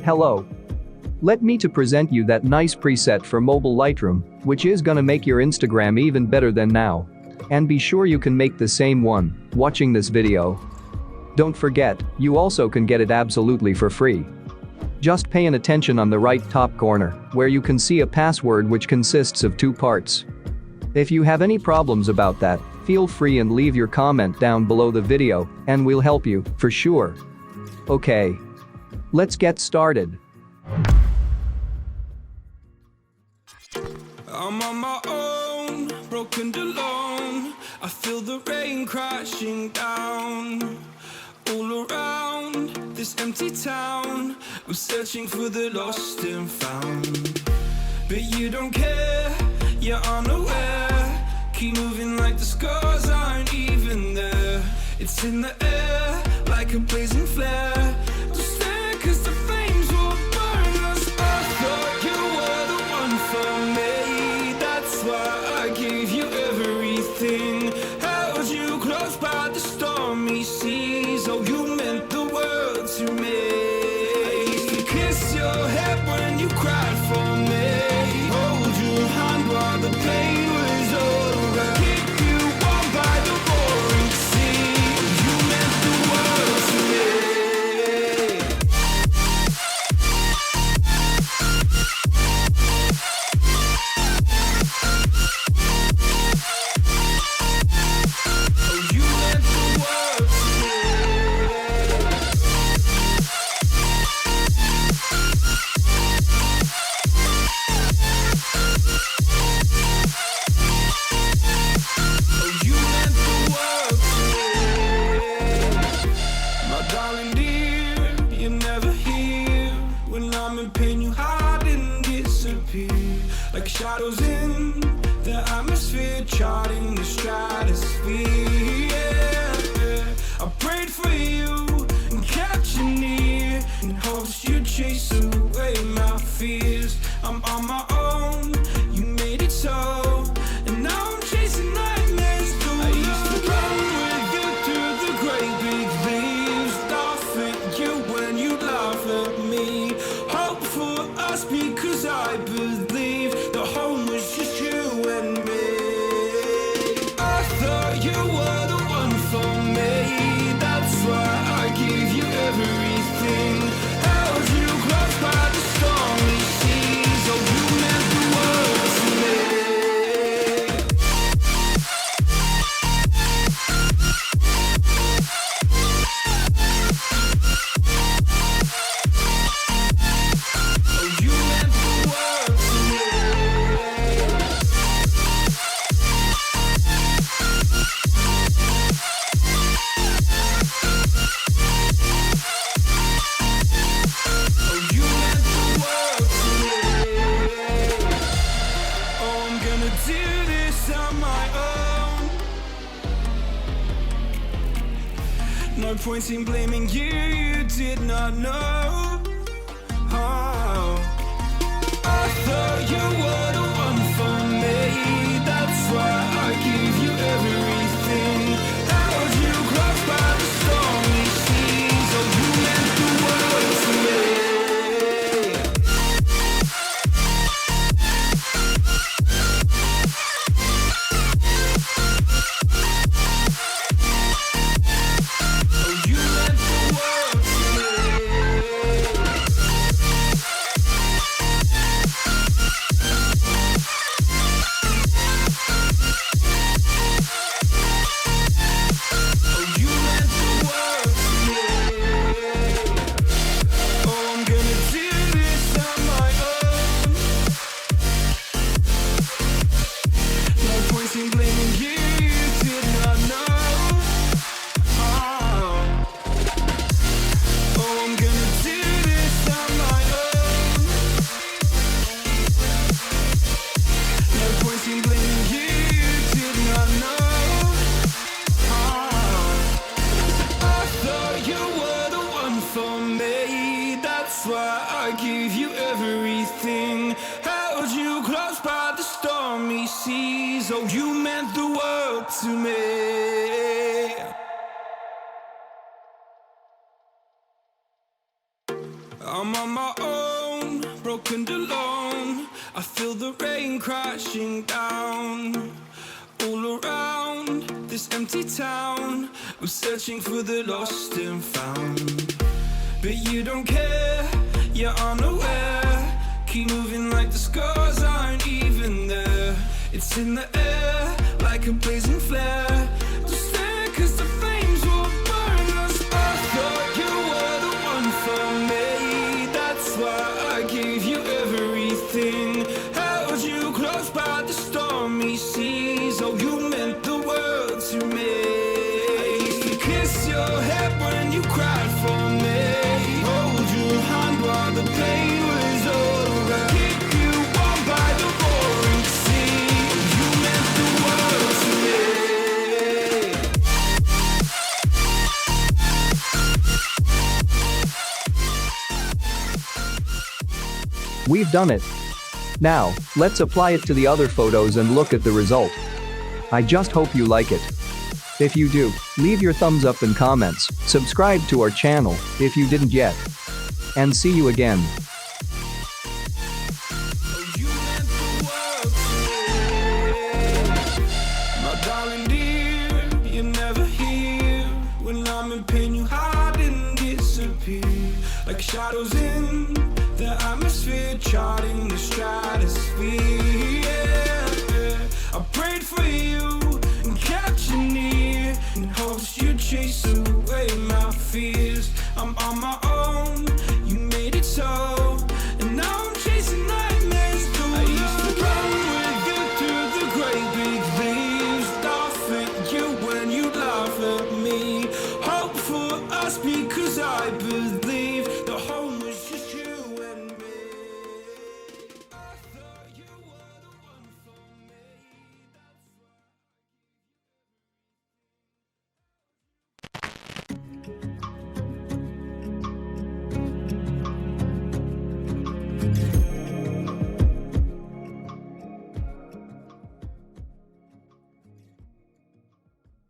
Hello. Let me to present you that nice preset for mobile Lightroom, which is gonna make your Instagram even better than now. And be sure you can make the same one, watching this video. Don't forget, you also can get it absolutely for free. Just pay an attention on the right top corner, where you can see a password which consists of 2 parts. If you have any problems about that, feel free and leave your comment down below the video, and we'll help you, for sure. Okay. Let's get started. I'm on my own, broken and alone. I feel the rain crashing down all around this empty town. I'm searching for the lost and found, but you don't care, you're unaware. Keep moving like the scars aren't even there. It's in the air like a blazing flare. Don't stare 'cause the flames will burn us. I thought you were the one for me, that's why I gave you everything. Held you close by the stormy seas. Oh, you meant the world to me. I used to kiss your head when you cried for me. Hold your hand while the pain was over. Keep you warm by the roaring sea. Oh, you meant the world to me. Like shadows in the atmosphere, charting the stratosphere. Yeah. I prayed for you and kept you near in hopes you'd chase away my fears. I'm on my own, you made it so, and now I'm chasing nightmares through. I used to run with you through the great big leaves, laugh at you when you laugh at me. Hope for us because I believe the home was just you and me. I thought you were the one for me, that's why I gave you everything. Held you close by the stormy seas. Oh, you meant the world to me. No point in blaming you, you did not know. Oh. I thought you were the one for me, that's why I gave you everything. Held you close by the stormy seas. Oh, you meant the world to me. That's why I gave you everything. Held you close by the stormy seas. Oh, you meant the world to me. I'm on my own, broken alone. I feel the rain crashing down all around this empty town. I'm searching for the lost and found, but you don't care, you're unaware. Keep moving like the scars aren't even there. It's in the air like a blazing flare. Just stare, 'cause the flames will burn us. I thought you were the one for me. That's why I gave you everything. Held you close by the stormy seas. Oh, you meant the world to me. I used to kiss your head when you cried for me. Hold your hand while the pain was over. Keep you warm by the roaring sea. You meant the world to me. We've done it. Now, let's apply it to the other photos and look at the result. I just hope you like it. If you do, leave your thumbs up and comments, subscribe to our channel if you didn't yet. And see you again. You meant the world to me. My darling dear, you're never here. When I'm in pain, you hide and disappear. Like shadows in the atmosphere, charting the stratosphere. Yeah. I prayed for you and kept you near, in hopes you'd chase away my fears. I'm on my own, you made it so, and now I'm chasing nightmares too. I used to run with you through the great big leaves, laugh at you when you laugh at me. Hope for us because I believe.